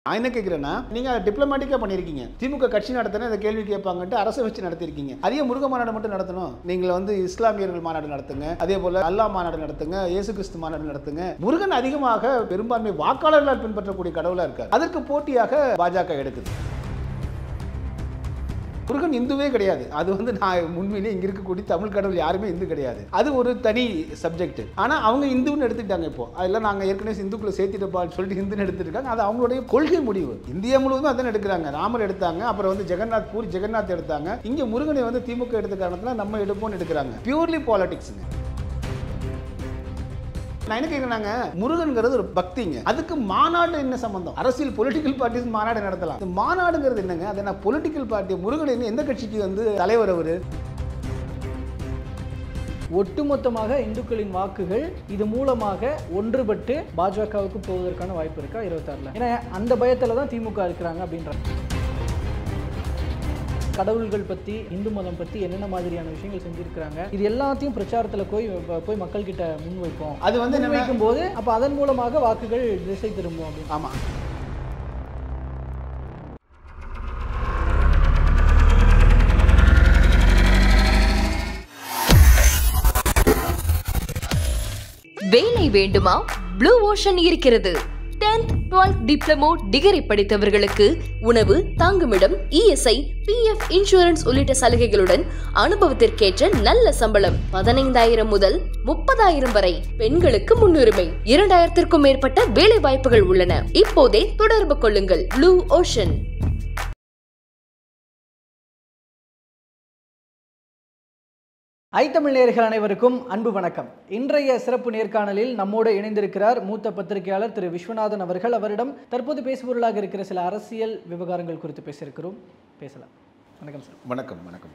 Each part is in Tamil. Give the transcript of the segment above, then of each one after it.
நான் என்ன கேட்கிறேன்னா, நீங்க டிப்ளமேட்டிக்கா பண்ணிருக்கீங்க. திமுக கட்சி நடத்தினா இந்த கேள்வி கேட்பாங்கன்ட்டு அரசை வச்சு நடத்திருக்கீங்க. அதே முருக மாநாடு மட்டும் நடத்தணும். நீங்கள் இஸ்லாமியர்கள் மாநாடு நடத்துங்க, அதே போல அல்லாஹ் மாநாடு நடத்துங்க, இயேசு கிறிஸ்து மாநாடு நடத்துங்க. முருகன் அதிகமாக பெரும்பான்மை வாக்காளர்களால் பின்பற்றக்கூடிய கடவுளா இருக்கார். அதற்கு போட்டியாக பாஜக எடுக்குது. முருகன் இந்துவே கிடையாது. அது நான் உண்மையிலேயே இங்க இருக்கக்கூடிய தமிழ் கடவுள் யாருமே இந்து கிடையாது. அது ஒரு தனி சப்ஜெக்ட். ஆனா அவங்க இந்துன்னு எடுத்துட்டாங்க. இப்போ அதெல்லாம் நாங்க ஏற்கனவே இந்துக்குள்ள சேர்த்திட்டப்பான்னு சொல்லிட்டு இந்துன்னு எடுத்துருக்காங்க. அது அவங்களுடைய கொள்கை முடிவு. இந்தியா முழுவதும் அதான் எடுக்கிறாங்க. ராமர் எடுத்தாங்க, அப்புறம் ஜெகநாத் பூரி ஜெகநாத் எடுத்தாங்க. இங்க முருகனை திமுக எடுத்த காரணத்துல நம்ம எடுப்போம்னு எடுக்கிறாங்க. பியூர்லி பாலிடிக்ஸ்ங்க. நான் என்ன கேட்கிறேன்னாங்க, முருகன்ங்கிறது ஒரு பக்திங்க. அதுக்கு மாநாடு என்ன சம்பந்தம்? அரசியல் பொலிட்டிக்கல் பார்ட்டிஸ் மாநாடு நடத்தலாம். மாநாடுங்கிறது என்னங்க? அது என்ன பொலிட்டிக்கல் பார்ட்டி? முருகன் எந்த கட்சிக்கு தலைவர் அவரு? ஒட்டுமொத்தமாக இந்துக்களின் வாக்குகள் இது மூலமாக ஒன்றுபட்டு பாஜகவுக்கு போவதற்கான வாய்ப்பு இருக்கா 26ல? ஏன்னா அந்த பயத்துல தான் திமுக இருக்கிறாங்க அப்படின்றாங்க. கடவுள்கள் பத்தி, இந்து மதம் பத்தி என்னென்ன மாதிரியான விஷயங்கள் செஞ்சிருக்காங்க, இது எல்லாத்தையும் பிரச்சாரத்துல போய் மக்கள் கிட்ட முன்வைப்போம். அது முன்வைக்கும் போது அப்ப அதன் மூலமாக வாக்குகள் திசை திரும்பும் அப்படின்னு. ஆமா. வேலை வேண்டுமா? ப்ளூ ஓஷன் இருக்கிறது. 10th 12th டிப்ளமோ டிகிரி படித்தவர்களுக்கு உணவு, தங்குமிடம், இஎஸ்ஐ, பிஎஃப் இன்சூரன்ஸ் உள்ளிட்ட சலுகைகளுடன் அனுபவத்திற்கேற்ற நல்ல சம்பளம் 15,000 முதல் 30,000 வரை. பெண்களுக்கு முன்னுரிமை. 2,000க்கும் மேற்பட்ட வேலை வாய்ப்புகள் உள்ளன. இப்போதே தொடர்பு கொள்ளுங்கள். Blue ocean. தமிழ் நேயர்கள் அனைவருக்கும் அன்பு வணக்கம். இன்றைய சிறப்பு நேர்காணலில் நம்மோடு இணைந்திருக்கிறார் மூத்த பத்திரிகையாளர் திரு விஸ்வநாதன் அவர்கள். அவரிடம் தற்போது பேசுபொருளாக இருக்கிற சில அரசியல் விவகாரங்கள் குறித்து பேசியிருக்கிறோம். பேசலாம். வணக்கம் சார். வணக்கம். வணக்கம்.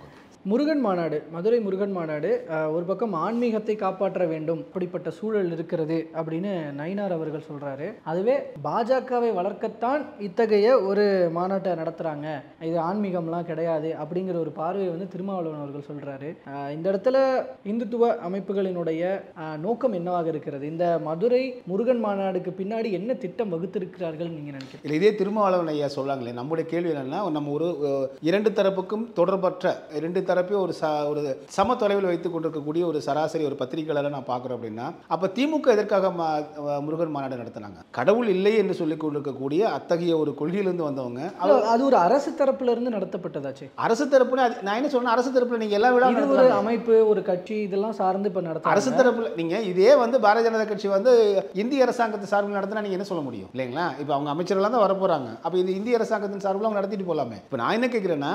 முருகன் மாநாடு, மதுரை முருகன் மாநாடு ஒரு பக்கம் ஆன்மீகத்தை காப்பாற்ற வேண்டும், அப்படிப்பட்ட சூழல் இருக்கிறது அப்படின்னு நயினார் அவர்கள் சொல்றாரு. அதுவே பாஜகவை வளர்க்கத்தான் இத்தகைய ஒரு மாநாட்டை நடத்துறாங்க, இது ஆன்மீகம்லாம் கிடையாது அப்படிங்கிற ஒரு பார்வையை திருமாவளவன் அவர்கள் சொல்றாரு. இந்த இடத்துல இந்துத்துவ அமைப்புகளினுடைய நோக்கம் என்னவாக இருக்கிறது? இந்த மதுரை முருகன் மாநாடுக்கு பின்னாடி என்ன திட்டம் வகுத்திருக்கிறார்கள் நீங்க நினைக்கிறீங்க? இதே திருமாவளவன் ஐயா சொல்லாங்களே, நம்முடைய கேள்வி என்னன்னா, நம்ம ஒரு இரண்டு தரப்புக்கும் தொடர்பற்ற இரண்டு தரப்பையும் ஒரு சம தொலைவில் வைத்துக் கொண்டிருக்கக்கூடிய ஒரு சராசரி ஒரு பத்திரிகையாளரை நான் பார்க்குறோம் அப்படின்னா, அப்போ திமுக எதற்காக முருகன் மாநாடு நடத்தினாங்க? கடவுள் இல்லை என்று சொல்லிக் கொண்டிருக்கக்கூடிய அத்தகைய ஒரு கொள்கையிலிருந்து வந்தவங்க. அது ஒரு அரசு தரப்புல இருந்து நடத்தப்பட்டதாச்சு. அரசு தரப்புல நான் என்ன சொன்னேன், அரசு தரப்புல நீங்க எல்லா விழா ஒரு அமைப்பு, ஒரு கட்சி இதெல்லாம் சார்ந்து இப்ப நடத்த அரசு தரப்புல நீங்க இதே பாரதிய ஜனதா கட்சி இந்திய அரசாங்கத்தை சார்பில் நடத்தினா நீங்க என்ன சொல்ல முடியும் இல்லைங்களா? இப்போ அவங்க அமைச்சர்கள் தான் வர போறாங்க. அப்போ இது இந்திய அரசாங்கத்தின் சார்பில் அவங்க நடத்திட்டு போலாமே. இப்போ நான் என்ன கேட்கிறேன்னா,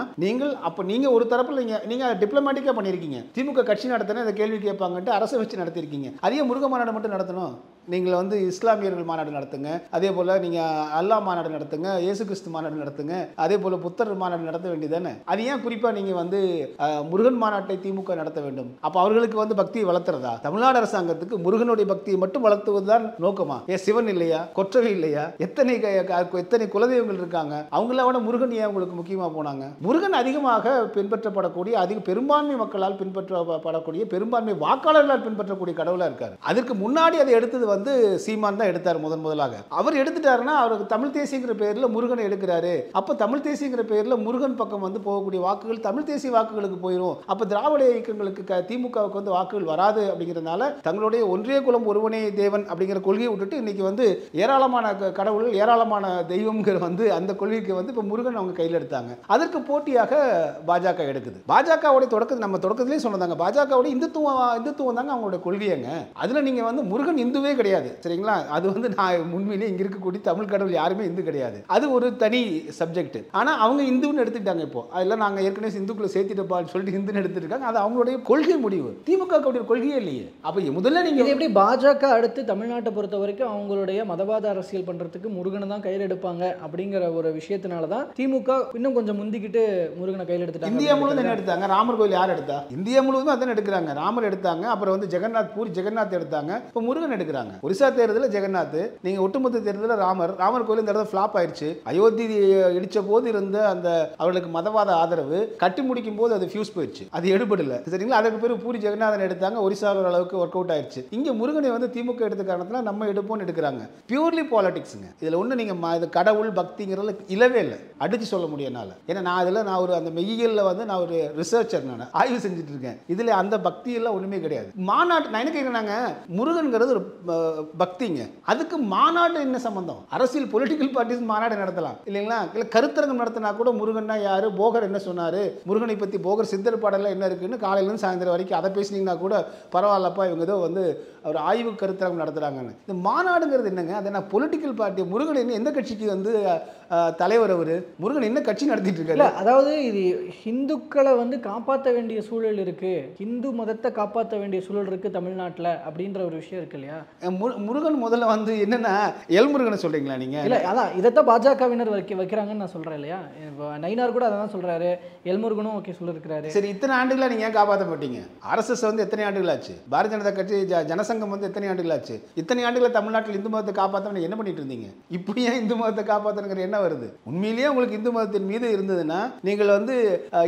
நீங்க ஒரு தரப்புல நீங்க டிப்ளமேட்டிக்கா பண்ணிருக்கீங்க. திமுக கட்சி நடத்தினா இந்த கேள்வி கேட்பாங்கன்ட்டு அரசை வச்சு நடத்திருக்கீங்க. அதே முருக மாநாடு மட்டும் நடத்தணும். நீங்கள் இஸ்லாமியர்கள் மாநாடு நடத்துங்க, அதே போல நீங்க அல்லாஹ் மாநாடு நடத்துங்க, இயேசு கிறிஸ்து மாநாடு நடத்துங்க, அதே போல புத்தர் மாநாடு நடத்த வேண்டியதானே? அது ஏன் குறிப்பா நீங்க முருகன் மாநாட்டை திமுக நடத்த வேண்டும்? அப்ப அவர்களுக்கு பக்தியை வளர்த்துறதா? தமிழ்நாடு அரசாங்கத்துக்கு முருகனுடைய பக்தியை மட்டும் வளர்த்துவதுதான் நோக்கமா? சிவன் இல்லையா? கொற்றவை இல்லையா? எத்தனை குலதெய்வங்கள் இருக்காங்க. அவங்களோட முருகன் ஏன் உங்களுக்கு முக்கியமா போனாங்க? முருகன் அதிகமாக பின்பற்றப்படக்கூடிய, அதிக பெரும்பான்மை மக்களால் பின்பற்றப்படக்கூடிய, பெரும்பான்மை வாக்காளர்களால் பின்பற்றக்கூடிய கடவுளா இருக்காரு. அதற்கு முன்னாடி அதை எடுத்தது சீமான் தான் எடுத்தார். முதலாக அவர் எடுத்துட்டாருன்னா, அவருக்கு தமிழ் தேசியங்கிற பேர்ல முருகனை எடுக்கிறாரு. அப்ப தமிழ் தேசியங்கிற பேர்ல முருகன் பக்கம் போகக்கூடிய வாக்குகள் தமிழ் தேசிய வாக்குகளுக்கு போயிடும். அப்ப திராவிட இயக்கங்களுக்கு திமுகவுக்கு வாக்குகள் வராது அப்படிங்கிறதுனால தங்களுடைய ஒன்றே குலம் ஒருவனே தேவன் அப்படிங்கிற கொள்கையை விட்டுட்டு இன்னைக்கு ஏராளமான கடவுள்கள், ஏராளமான தெய்வம்ங்கிற அந்த கொள்கைக்கு இப்ப முருகன் அவங்க கையில் எடுத்தாங்க. அதற்கு போட்டியாக பாஜக எடுக்குது. பாஜகவுடைய தொடக்கத்திலேயே சொன்னதாங்க, பாஜகவுடைய இந்துத்துவம் தாங்க அவங்களுடைய கொள்கையங்க. அதுல நீங்க முருகன் இந்துவே கிடையாது, சரிங்களா? அது நான் உண்மையிலேயே இங்க இருக்கக்கூடிய தமிழ் கடவுள் யாருமே இந்து கிடையாது. அது ஒரு தனி சப்ஜெக்ட். ஆனா அவங்க இந்துன்னு எடுத்துட்டாங்க. இப்போ அதெல்லாம் நாங்க ஏற்கனவே இந்துக்குள்ள சேர்த்திட்டப்பான்னு சொல்லிட்டு இந்துன்னு எடுத்துருக்காங்க. அது அவங்களுடைய கொள்கை முடிவு. திமுக கொள்கையே இல்லையே. அப்ப முதல்ல நீங்க எப்படி பாஜக அடுத்து தமிழ்நாட்டை பொறுத்த வரைக்கும் அவங்களுடைய மதவாத அரசியல் பண்றதுக்கு முருகனை தான் கையில் எடுப்பாங்க அப்படிங்கிற ஒரு விஷயத்தினாலதான் திமுக இன்னும் கொஞ்சம் முந்திக்கிட்டு முருகனை கையில் எடுத்துட்டாங்க. இந்தியா முழுவதும் என்ன எடுத்தாங்க? ராமர் கோயில் யார் எடுத்தா? இந்தியா முழுவதும் அதான் எடுக்கிறாங்க. ராமர் எடுத்தாங்க, அப்புறம் ஜெகநாத் பூரி ஜெகநாத் எடுத்தாங்க, இப்ப முருகன் எடுக்கிறாங்க. நின்னாங்க. ஒரிசா தேர்தலில் ஜெகநாத், நீங்க ஒட்டுமொத்த தேர்தலில் ராமர் கோயில் இந்த இடத்துல ஃபிளாப் ஆயிடுச்சு. அயோத்தி இடிச்ச போது இருந்த அந்த அவர்களுக்கு மதவாத ஆதரவு கட்டி முடிக்கும் போது அது ஃபியூஸ் போயிடுச்சு, அது எடுபடல. சரிங்களா? அதுக்கு பிறகு பூரி ஜெகநாதன் எடுத்தாங்க, ஒரிசாவில் அளவுக்கு ஒர்க் அவுட் ஆயிடுச்சு. இங்க முருகனை வந்து திமுக எடுத்த காரணத்துல நம்ம எடுப்போம்னு எடுக்கிறாங்க. பியூர்லி பாலிடிக்ஸுங்க. இதுல ஒண்ணு நீங்க இது கடவுள் பக்திங்கிறதுல இல்லவே இல்லை, அடிச்சு சொல்ல முடியனால. ஏன்னா நான் ஒரு அந்த மெய்யியல்ல வந்து நான் ஒரு ரிசர்ச்சர், நான் ஆய்வு செஞ்சுட்டு இருக்கேன். இதுல அந்த பக்தி எல்லாம் ஒண்ணுமே கிடையாது. மாநாட்டு நான் என்ன கேட்கிறேன்னாங்க, முருகன்கிறது ஒரு பக்திங்க, அதுக்கு மாநாடு என்ன சம்பந்தம்? அரசியல் பொலிட்டிக்கல் பார்ட்டிஸ் மாநாடு நடத்தலாம் இல்லைங்களா? இல்ல கருத்தரங்கம் நடத்தினா கூட முருகன்னா யாரு, போகர் என்ன சொன்னாரு, முருகனை பத்தி போகர் சித்தர் பாடல என்ன இருக்குன்னு காலையில இருந்து சாயந்தரம் வரைக்கும் அதை பேசினீங்கன்னா கூட பரவாயில்லப்பா, இவங்க ஏதோ வந்து ஒரு ஆய்வு கருத்தரங்கம் நடத்துறாங்கன்னு. இந்த மாநாடுங்கிறது என்னங்க? அது என்ன பொலிட்டிக்கல் பார்ட்டி? முருகன் என்ன எந்த கட்சிக்கு வந்து தலைவர்? அவரு முருகன் என்ன கட்சி நடத்திட்டு இருக்காரு? அதாவது இது ஹிந்துக்களை வந்து காப்பாற்ற வேண்டிய சூழல் இருக்கு, ஹிந்து மதத்தை காப்பாற்ற வேண்டிய சூழல் இருக்கு தமிழ்நாட்டில் அப்படின்ற ஒரு விஷயம் இருக்கு இல்லையா? முருகன் முதல்ல வந்து என்னன்னா எல்முருகனை சொல்றீங்களா நீங்க? இல்ல அதான் இதைத்தான் பாஜகவினர் வைக்கிறாங்கன்னு நான் சொல்றேன் இல்லையா? நயினார் கூட அதான் சொல்றாரு, எல்முருகனும் ஓகே சொல்லிருக்கிறாரு. சரி, இத்தனை ஆண்டுகளா நீங்க ஏன் காப்பாற்ற மாட்டீங்க? RSS வந்து எத்தனை ஆண்டுகள் ஆச்சு? பாரதிய ஜனதா கட்சி ஜனசங்கம் வந்து எத்தனை ஆண்டுகள் ஆச்சு? இத்தனை ஆண்டுகளை தமிழ்நாட்டில் இந்து மதத்தை காப்பாற்ற என்ன பண்ணிட்டு இருந்தீங்க? இப்போ ஏன் இந்து மதத்தை காப்பாற்றணுங்கிற என்ன வருது? உண்மையிலேயே உங்களுக்கு இந்து மதத்தின் மீது இருந்ததுன்னா நீங்கள் வந்து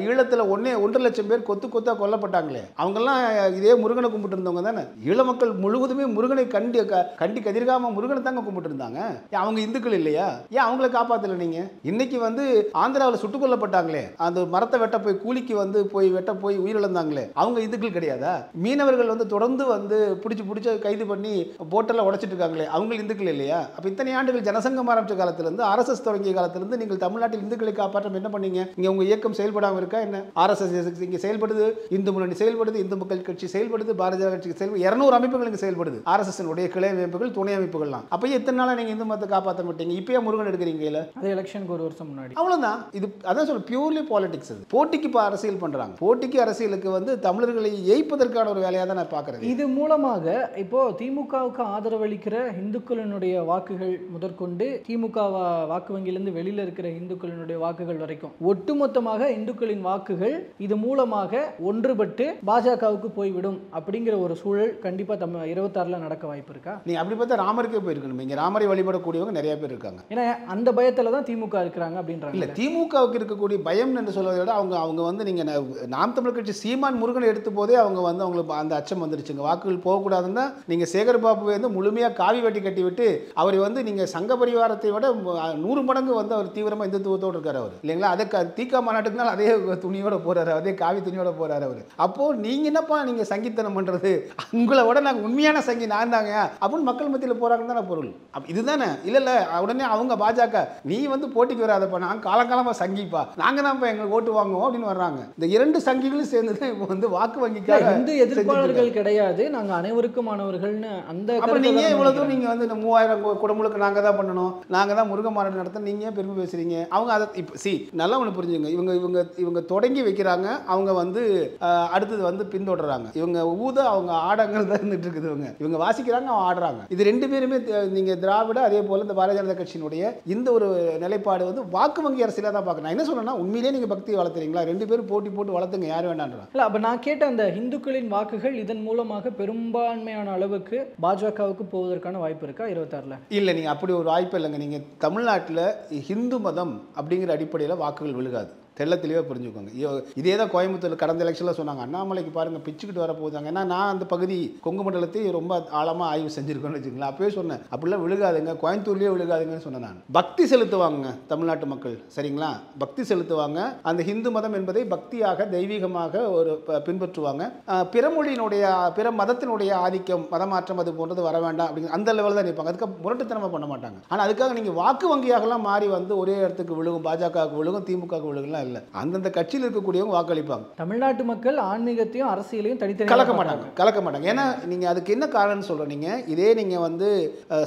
ஈழத்தில் 1.5 லட்சம் பேர் கொத்தா கொல்லப்பட்டாங்களே, அவங்கெல்லாம் இதே முருகனை கும்பிட்டு இருந்தவங்க தானே. ஈழ மக்கள் முழுவதுமே முருகனை கண்டி கதிர்காம முருகனை தாங்க கும்பிட்டு இருந்தாங்க. அவங்க இந்துக்கள் இல்லையா? ஏன் அவங்கள காப்பாற்றல நீங்க? இன்னைக்கு வந்து ஆந்திராவில் சுட்டுக் கொல்லப்பட்டாங்களே, அந்த மரத்தை வெட்ட போய் கூலிக்கு வந்து வெட்ட போய் உயிரிழந்தாங்களே, அவங்க இந்துக்கள் கிடையாதா? மீனவர்கள் வந்து தொடர்ந்து வந்து பிடிச்ச கைது பண்ணி போட்டெல்லாம் உடைச்சிட்டு இருக்காங்களே, அவங்க இந்துக்கள் இல்லையா? அப்ப இத்தனை ஆண்டுகள் ஜனசங்கம் ஆரம்பிச்ச காலத்திலிருந்து RSS தொடங்கிய காலத்திலிருந்து நீங்கள் தமிழ்நாட்டில் இந்துக்களை காப்பாற்ற என்ன பண்ணீங்க? இங்க உங்க இயக்கம் செயல்படாம இருக்கா என்ன? RSS இங்க செயல்படுது, இந்து முன்னணி செயல்படுது, இந்து மக்கள் கட்சி செயல்படுது, பாரதிய ஜனதா கட்சி செயல்படுது, 200 அமைப்புகள் இங்க செயல்படுது, RSS உடைய கிளை அமைப்புகள், துணை அமைப்புகள்லாம். அப்ப எத்தனை நாளா நீங்க இந்து மதத்தை காப்பாற்ற மாட்டீங்க? இப்பயே முருகன் எடுக்கிறீங்க இல்ல? அது எலெக்ஷனுக்கு ஒரு வருஷம் முன்னாடி. அவ்வளவுதான். இது அதான் சொல்ல பியூர்லி பாலிடிக்ஸ். அது போட்டிக்கு இப்ப அரசியல் பண்றாங்க. போட்டிக்கு அரசியலுக்கு வந்து தமிழர்களை ஏய்ப்பதற்கான ஒரு வேலையா தான் நான் பார்க்கிறேன். இது மூலமாக இப்போ திமுகவுக்கு ஆதரவளிக்கிற இந்துக்களினுடைய வாக்குகள் முதற்கொண்டு திமுக வாக்கு வங்கியிலிருந்து வெளியில இருக்கிற இந்துக்களினுடைய வாக்குகள் வரைக்கும் ஒட்டுமொத்தமாக இந்துக்களின் வாக்குகள் இது மூலமாக ஒன்றுபட்டு பாஜகவுக்கு போய்விடும் அப்படிங்கிற ஒரு சூழல் கண்டிப்பா 26ல நடக்க வாய்ப்பு இருக்கா? நீ அப்படி பார்த்தா ராமருக்கே போயிருக்கணும். இங்க ராமரை வழிபடக்கூடியவங்க நிறைய பேர் இருக்காங்க. ஏன்னா அந்த பயத்துல தான் திமுக இருக்கிறாங்க அப்படின்றாங்க. இல்ல, திமுகவுக்கு இருக்கக்கூடிய பயம் என்று சொல்வதை விட அவங்க வந்து நீங்க நாம் தமிழர் கட்சி சீமான் முருகனை எடுத்த போதே அவங்க வந்து அவங்களுக்கு அந்த அச்சம் வந்துருச்சுங்க. வாக்குகள் போகக்கூடாதுன்னு நீங்க சேகர் பாபுவை வந்து முழுமையா காவி வெட்டி கட்டி விட்டு அவரை வந்து நீங்க சங்க பரிவாரத்தை விட 100 மடங்கு வந்து அவர் தீவிரமா இந்துத்துவத்தோடு இருக்காரு அவர் இல்லைங்களா? அதை தீகா மாநாட்டுக்குனால அதே துணியோட போறாரு, அதே காவி துணியோட போறாரு அவர். அப்போ நீங்க என்னப்பா நீங்க சங்கித்தனம் பண்றது, உங்களை விட நாங்கள் உண்மையான சங்கி நான் தாங்க அப்படின்னு மக்கள் மத்தியில் போறாங்கன்னு தானே பொருள். இதுதானே? இல்ல உடனே அவங்க பாஜக நீ வந்து போட்டிக்கு வராதப்பா, நாங்கள் காலங்காலமா சங்கிப்பா, நாங்க தான் எங்களுக்கு ஓட்டு வாங்குவோம் அப்படின்னு வர்றாங்க. இந்த 2 சங்கிகளும் சேர்ந்து இப்போ வந்து வாக்கு வங்கிக்காக இந்து எதிர்ப்பாளர்கள் கிடையாது, நாங்க அனைவருக்குமானவர்கள்னு அந்த. அப்புறம் நீங்க இவ்வளவு தூரம் நீங்க வந்து 3000 குடமுழுக்கு நாங்க தான் பண்ணணும், நாங்க தான் முருக மாநாடு நடத்த நீங்க பெருமை பேசுறீங்க. அவங்க அதை இப்போ நல்லா ஒன்று புரிஞ்சுங்க. இவங்க தொடங்கி வைக்கிறாங்க, அவங்க வந்து அடுத்தது வந்து பின்தொடர்றாங்க. இவங்க அவங்க ஆடங்கள் தான் இருந்துட்டு இருக்குது. இவங்க வாசிக்கிறாங்க, அவங்க ஆடுறாங்க. இது 2 பேருமே நீங்க திராவிட அதே போல இந்த பாரதிய ஜனதா கட்சியினுடைய இந்த ஒரு நிலைப்பாடு வந்து வாக்கு வங்கி அரசியலாக தான் பார்க்கணும். என்ன சொல்றேன்னா உண்மையிலேயே நீங்க பக்தி வளர்த்துறீங்களா? 2 பேரும் போட்டு வளர்த்துங்க, யார் வேண்டான்றா. இல்ல அப்ப நான் கேட்ட அந்த இந்துக்களின் வாக்குகள் இதன் மூலமாக பெரும்பான்மையான அளவுக்கு பாஜகவுக்கு போவதற்கான வாய்ப்பு இருக்கா 26ல? இல்ல, நீங்க அப்படி ஒரு வாய்ப்பு இல்லைங்க. நீங்க தமிழ்நாட்டில் ஹிந்து மதம் அப்படிங்கிற அடிப்படையில் வாக்குகள் விழுகாது. தெள்ள தெளிவாக புரிஞ்சுக்கோங்க. இதே தான் கோயம்புத்தூர் கடந்த எலெக்ஷனில் சொன்னாங்க, அண்ணாமலைக்கு பாருங்கள் பிச்சுக்கிட்டு வர போதாங்க. ஏன்னா நான் அந்த பகுதி கொங்கு மண்டலத்தை ரொம்ப ஆழமாக ஆய்வு செஞ்சுருக்கோன்னு வச்சுக்கலாம். அப்பவே சொன்னேன் அப்படிலாம் விழுகாதுங்க, கோயம்புத்தூர்லேயே விழுகாதுங்கன்னு சொன்னேன் நான். பக்தி செலுத்துவாங்க தமிழ்நாட்டு மக்கள், சரிங்களா? பக்தி செலுத்துவாங்க. அந்த ஹிந்து மதம் என்பதை பக்தியாக தெய்வீகமாக ஒரு பின்பற்றுவாங்க. பிற மதத்தினுடைய ஆதிக்கம், மதமாற்றம் அது போன்றது வர வேண்டாம் அப்படிங்கிற அந்த லெவலில் தான் நிற்பாங்க. அதுக்கு முரட்டுத்தனமாக பண்ண மாட்டாங்க. ஆனால் அதுக்காக நீங்கள் வாக்கு வங்கியாகலாம் மாறி வந்து ஒரே இடத்துக்கு விழுகும், பாஜகவுக்கு விழுகும், திமுகவுக்கு விழுகும் இல்ல. அந்தந்த கட்சியில் இருக்கக்கூடியவங்க வாக்களிப்பாங்க. தமிழ்நாட்டு மக்கள் ஆன்மீகத்தையும் அரசியலையும் தனித்தனி கலக்க மாட்டாங்க. ஏன்னா நீங்க அதுக்கு என்ன காரணம் சொல்றீங்க? இதே நீங்க வந்து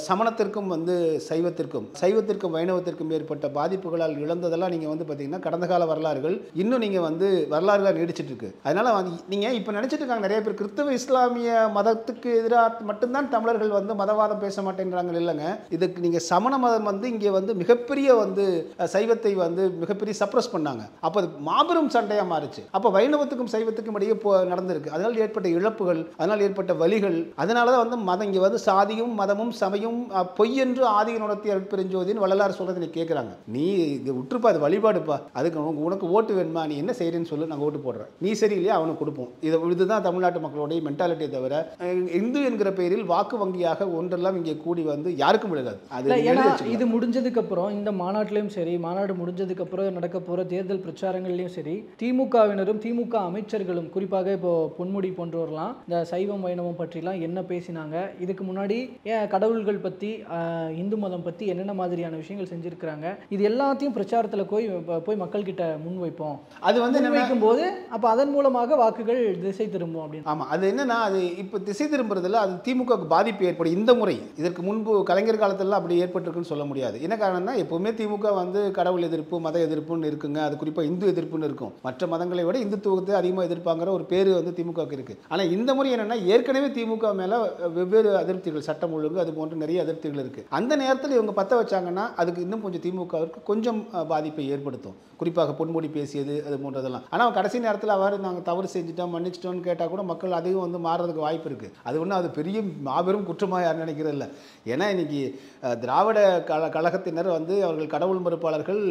சமணத்திற்கும் வந்து சைவத்திற்கும் வைணவத்திற்கும் ஏற்பட்ட பாதிப்புகளால் இழந்ததெல்லாம் நீங்க வந்து பாத்தீங்கன்னா கடந்த கால வரலாறுகள் இன்னும் நீங்க வந்து வரலாறுகள் நீடிச்சிட்டு இருக்கு. அதனால நீங்க இப்ப நினைச்சிட்டு இருக்காங்க நிறைய பேர் கிறிஸ்தவ இஸ்லாமிய மதத்துக்கு எதிராக மட்டும்தான் தமிழர்கள் வந்து மதவாதம் பேச மாட்டேங்கிறாங்க. இல்லைங்க, இதுக்கு நீங்க சமண மதம் வந்து இங்க வந்து மிகப்பெரிய வந்து சைவத்தை வந்து மிகப்பெரிய சப்ரஸ் பண்ணாங்க. அப்போ அது மாபெரும் சண்டையாக மாறுச்சு. அப்போ வைணவத்துக்கும் சைவத்துக்கும் இடையே நடந்திருக்கு. அதனால் ஏற்பட்ட இழப்புகள், அதனால் ஏற்பட்ட வலிகள், அதனால தான் வந்து மதம் இங்கே வந்து சாதியும் மதமும் சமயம் பொய் என்று ஆதிக நடத்தி அருட்பெருஞ்சோதின்னு வள்ளலார் சொல்றது நீ கேட்குறாங்க. நீ இது விட்டுருப்பா, அது வழிபாடுப்பா, அதுக்கு உனக்கு ஓட்டு வேணுமா, நீ என்ன செய்கிறேன்னு சொல்லு, நாங்கள் ஓட்டு போடுறேன், நீ சரியில்லையா அவனுக்கு கொடுப்போம். இதுதான் தமிழ்நாட்டு மக்களுடைய மென்டாலிட்டியை தவிர இந்து என்கிற பெயரில் வாக்கு வங்கியாக ஒன்றெல்லாம் இங்கே கூடி வந்து யாருக்கும் விழுகாது. அது இது முடிஞ்சதுக்கு அப்புறம் இந்த மாநாட்டிலையும் சரி, மாநாடு முடிஞ்சதுக்கு அப்புறம் நடக்க போற தேர்தல் பிரச்சாரங்கள்லையும் சரி, திமுகவினரும் திமுக அமைச்சர்களும் குறிப்பாக இப்போ பொன்முடி போன்றவர்களாம் இந்த சைவம் வைணவம் பற்றிலாம் என்ன பேசினாங்க, இதுக்கு முன்னாடி கடவுள்கள் பற்றி இந்து மதம் பற்றி என்னென்ன மாதிரியான விஷயங்கள் செஞ்சுருக்கிறாங்க, இது எல்லாத்தையும் பிரச்சாரத்தில் போய் மக்கள்கிட்ட முன்வைப்போம். அது வந்து வைக்கும் போது அப்போ அதன் மூலமாக வாக்குகள் திசை திரும்பும் அப்படின்னு. ஆமாம், அது என்னன்னா அது இப்போ திசை திரும்புறதுல அது திமுகவுக்கு பாதிப்பு ஏற்படும். இந்த முறை இதற்கு முன்பு கலைஞர் காலத்திலலாம் அப்படி ஏற்பட்டிருக்குன்னு சொல்ல முடியாது. என்ன காரணம்னா எப்போவுமே திமுக வந்து கடவுள் எதிர்ப்பு மத எதிர்ப்புன்னு இருக்குங்க. அது குறிப்பாக இந்து எதிர்ப்புன்னு இருக்கும். மற்ற மதங்களை விட இந்துத்துவத்தை அதிகமாக எதிர்ப்பாங்கிற ஒரு பேர் வந்து திமுகவுக்கு இருக்குது. ஆனால் இந்த முறை என்னென்னா ஏற்கனவே திமுக மேலே வெவ்வேறு அதிருப்திகள், சட்டம் ஒழுங்கு அது போன்ற நிறைய அதிருப்திகள் இருக்குது. அந்த நேரத்தில் இவங்க பற்ற வச்சாங்கன்னா அதுக்கு இன்னும் கொஞ்சம் திமுகவிற்கு கொஞ்சம் பாதிப்பை ஏற்படுத்தும். குறிப்பாக பொன்முடி பேசியது அது போன்றதெல்லாம். ஆனால் கடைசி நேரத்தில் அவர் நாங்கள் தவறு செஞ்சுட்டோம் மன்னிச்சிட்டோம்னு கேட்டால் கூட மக்கள் அதையும் வந்து மாறுறதுக்கு வாய்ப்பு இருக்குது. அது ஒன்றும் அது பெரிய மாபெரும் குற்றமாக யாரும் நினைக்கிறது இல்லை. ஏன்னா இன்னைக்கு திராவிட கழகத்தினர் வந்து அவர்கள் கடவுள் மறுப்பாளர்கள்,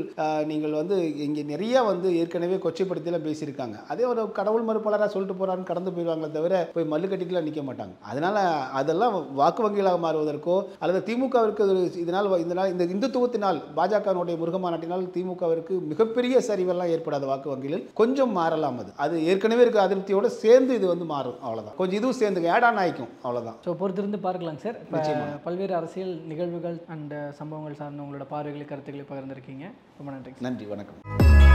நீங்கள் வந்து இங்கே நிறைய வந்து ஏற்கனவே கொச்சைப்படுத்திலாம் பேசியிருக்காங்க. அதே ஒரு கடவுள் மறுப்பாளராக சொல்லிட்டு போகிறான்னு கடந்து போயிடுவாங்களே தவிர போய் மல்லு கட்டிக்கலாம் நிற்க மாட்டாங்க. அதனால் அதெல்லாம் வாக்கு வங்கிகளாக மாறுவதற்கோ அல்லது திமுகவிற்கு இதனால் இந்த இந்துத்துவத்தினால் பாஜகனுடைய முருகமாநாட்டினால் திமுகவிற்கு மிகப்பெரிய சரிவெல்லாம் ஏற்படாத வாக்கு வங்கிகளில் கொஞ்சம் மாறலாம். அது ஏற்கனவே இருக்க அதிருப்தியோடு சேர்ந்து இது வந்து மாறும். அவ்வளோதான், கொஞ்சம் இதுவும் சேர்ந்து ஆட் ஆன் ஆகிக்கும். அவ்வளோதான். ஸோ பொறுத்திருந்து பார்க்கலாம் சார். பல்வேறு அரசியல் நிகழ்வுகள் அண்ட் சம்பவங்கள் சார்ந்த உங்களோட பார்வைகளை கருத்துக்களை பகிர்ந்திருக்கீங்க. ரொம்ப நன்றி. நன்றி, வணக்கம்.